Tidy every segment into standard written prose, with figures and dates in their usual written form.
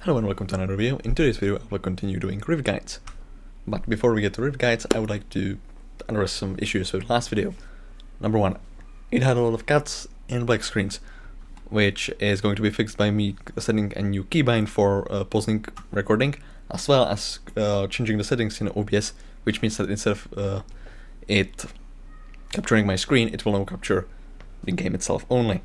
Hello and welcome to another video. In today's video I will continue doing riff guides. But before we get to riff guides, I would like to address some issues with the last video. Number one, it had a lot of cuts and black screens, which is going to be fixed by me setting a new keybind for pausing recording, as well as changing the settings in OBS, which means that instead of it capturing my screen, it will now capture the game itself only.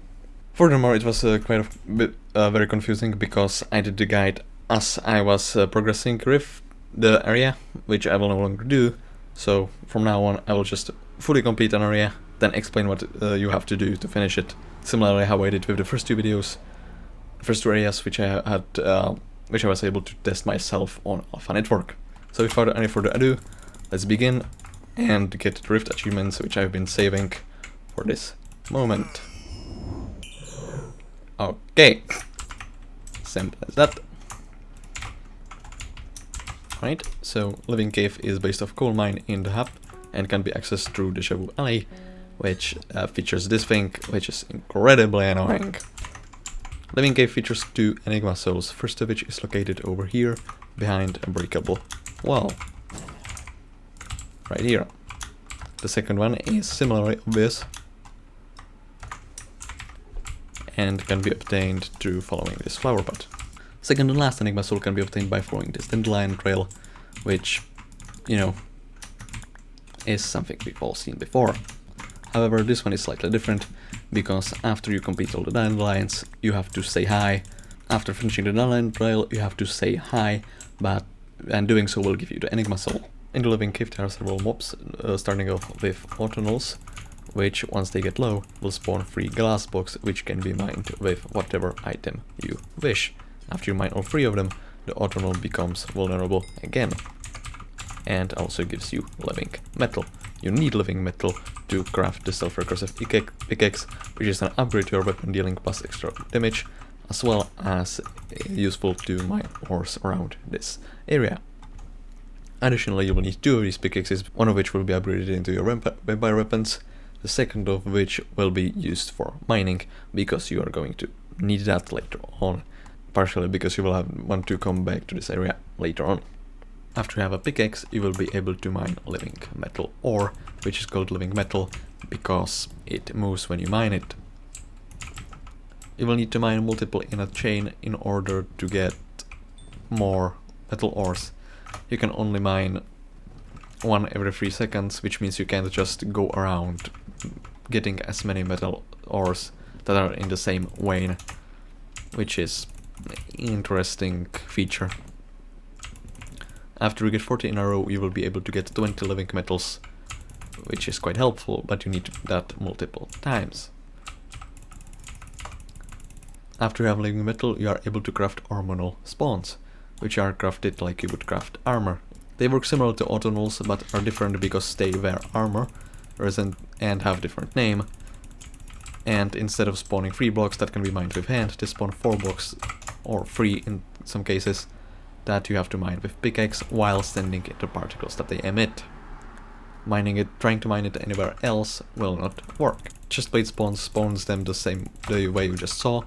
Furthermore, it was very confusing because I did the guide as I was progressing riff the area, which I will no longer do. So from now on I will just fully complete an area, then explain what you have to do to finish it. Similarly how I did with the first two videos, the first two areas which I had, which I was able to test myself on Alpha Network. So without any further ado, let's begin and get the Rift achievements which I've been saving for this moment. Okay, simple as that. Right, so Living Cave is based off coal mine in the hub and can be accessed through the Shabu Alley, which features this thing, which is incredibly annoying. Living Cave features two Enigma souls, first of which is located over here, behind a breakable wall. Right here. The second one is similarly obvious, and can be obtained through following this flower pot. Second and last Enigma soul can be obtained by following this dandelion trail, which, you know, is something we've all seen before. However, this one is slightly different, because after you complete all the dandelions, you have to say hi. After finishing the dandelion trail, you have to say hi, and doing so will give you the Enigma soul. In the Living Cave there are several mobs, starting off with autumnals, which, once they get low, will spawn 3 glass blocks, which can be mined with whatever item you wish. After you mine all 3 of them, the autumnal becomes vulnerable again, and also gives you living metal. You need living metal to craft the self-recursive pickaxe, which is an upgrade to your weapon, dealing plus extra damage, as well as useful to mine ores around this area. Additionally, you will need 2 of these pickaxes, one of which will be upgraded into your vampire weapons, the second of which will be used for mining, because you are going to need that later on, partially because you will want to come back to this area later on. After you have a pickaxe, you will be able to mine living metal ore, which is called living metal because it moves when you mine it. You will need to mine multiple in a chain in order to get more metal ores. You can only mine 1 every 3 seconds, which means you can't just go around getting as many metal ores that are in the same vein, which is an interesting feature. After you get 40 in a row, you will be able to get 20 living metals, which is quite helpful, but you need that multiple times. After you have living metal, you are able to craft hormonal spawns, which are crafted like you would craft armor. They work similar to autumnals, but are different because they wear armor and have different name. And instead of spawning 3 blocks that can be mined with hand, they spawn 4 blocks, or 3 in some cases, that you have to mine with pickaxe while sending it the particles that they emit. Trying to mine it anywhere else will not work. Chestplate spawns them the way you just saw,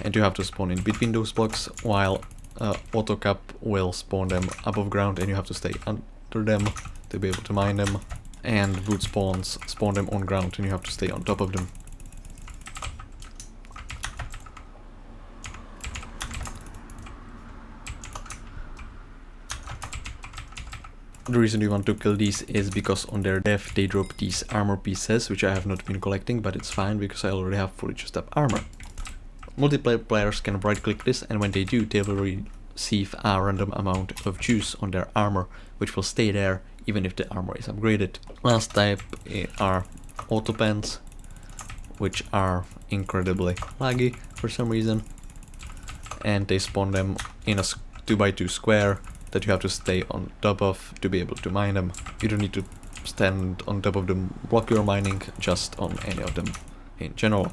and you have to spawn in between those blocks, while AutoCap will spawn them above ground and you have to stay under them to be able to mine them, and wood spawns spawn them on ground and you have to stay on top of them. The reason you want to kill these is because on their death they drop these armor pieces, which I have not been collecting, but it's fine because I already have fully just up armor. Multiplayer players can right click this, and when they do, they will receive a random amount of juice on their armor, which will stay there even if the armor is upgraded. Last type are auto pens, which are incredibly laggy for some reason, and they spawn them in a 2x2 square that you have to stay on top of to be able to mine them. You don't need to stand on top of them, block your mining, just on any of them in general.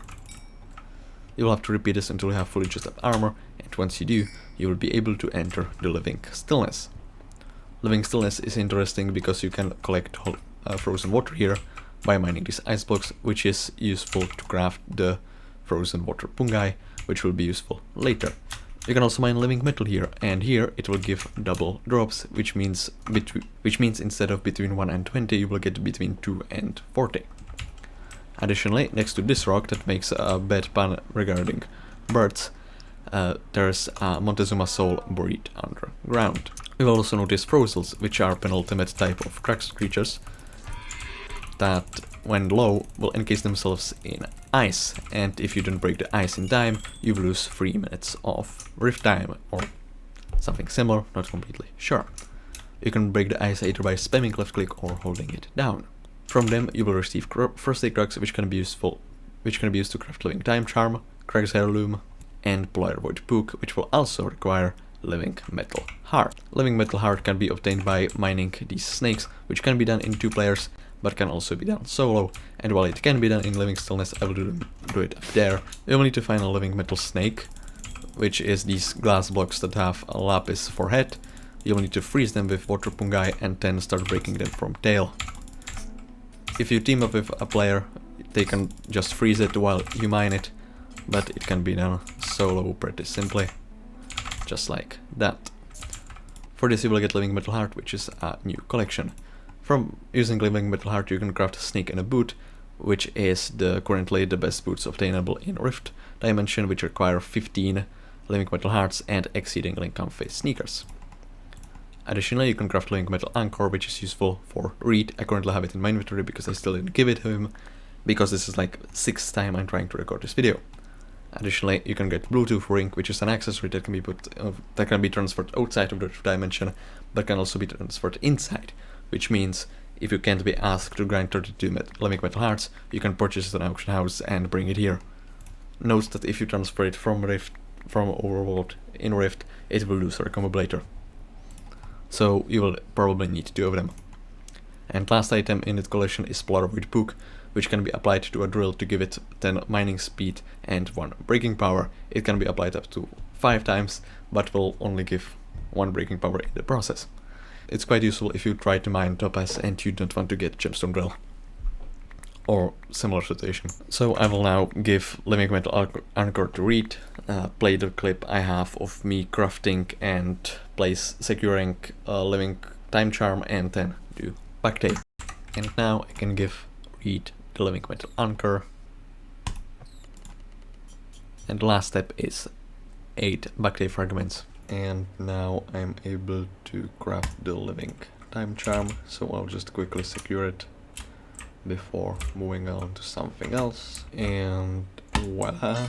You will have to repeat this until you have fully just up armor, and once you do, you will be able to enter the Living Stillness. Living Stillness is interesting because you can collect frozen water here by mining these ice blocks, which is useful to craft the frozen water pungai, which will be useful later. You can also mine living metal here, and here it will give double drops, which means instead of between 1 and 20, you will get between 2 and 40. Additionally, next to this rock that makes a bad pun regarding birds, there's a Montezuma soul buried underground. We will also notice fossils, which are penultimate type of crux creatures that, when low, will encase themselves in ice, and if you don't break the ice in time, you lose 3 minutes of rift time, or something similar, not completely sure. You can break the ice either by spamming left click or holding it down. From them you will receive first aid drugs, which can be used to craft living time charm, Craig's heirloom, and Polar Void Book, which will also require living metal heart. Living metal heart can be obtained by mining these snakes, which can be done in 2 players, but can also be done solo, and while it can be done in Living Stillness, I will do it up there. You will need to find a living metal snake, which is these glass blocks that have a lapis for head. You will need to freeze them with water fungi and then start breaking them from tail. If you team up with a player, they can just freeze it while you mine it, but it can be done solo pretty simply, just like that. For this you will get Living Metal Heart, which is a new collection. From using Living Metal Heart you can craft a sneak and a boot, which is currently the best boots obtainable in Rift Dimension, which require 15 Living Metal Hearts and exceedingly comfy sneakers. Additionally, you can craft Living Metal Anchor, which is useful for Reed. I currently have it in my inventory because I still didn't give it to him, because this is like 6th time I'm trying to record this video. Additionally, you can get Bluetooth Ring, which is an accessory that can be transferred outside of the dimension, but can also be transferred inside, which means if you can't be asked to grind 32 Living Metal Hearts, you can purchase it at an auction house and bring it here. Note that if you transfer it from Overworld in Rift, it will lose a combo later. So you will probably need 2 of them. And last item in its collection is Polar Void Book, which can be applied to a drill to give it 10 mining speed and 1 breaking power. It can be applied up to 5 times, but will only give 1 breaking power in the process. It's quite useful if you try to mine topaz and you don't want to get gemstone drill, or similar situation. So I will now give Living Metal Anchor to Reed, play the clip I have of me crafting and securing Living Time Charm, and then do backtail. And now I can give Reed the Living Metal Anchor. And the last step is 8 backtail fragments. And now I'm able to craft the Living Time Charm, so I'll just quickly secure it before moving on to something else. And voila!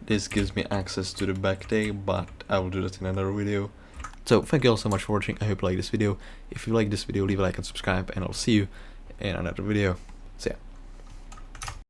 This gives me access to the backtail, but I will do that in another video. So thank you all so much for watching. I hope you like this video. If you like this video, leave a like and subscribe, and I'll see you in another video. See ya.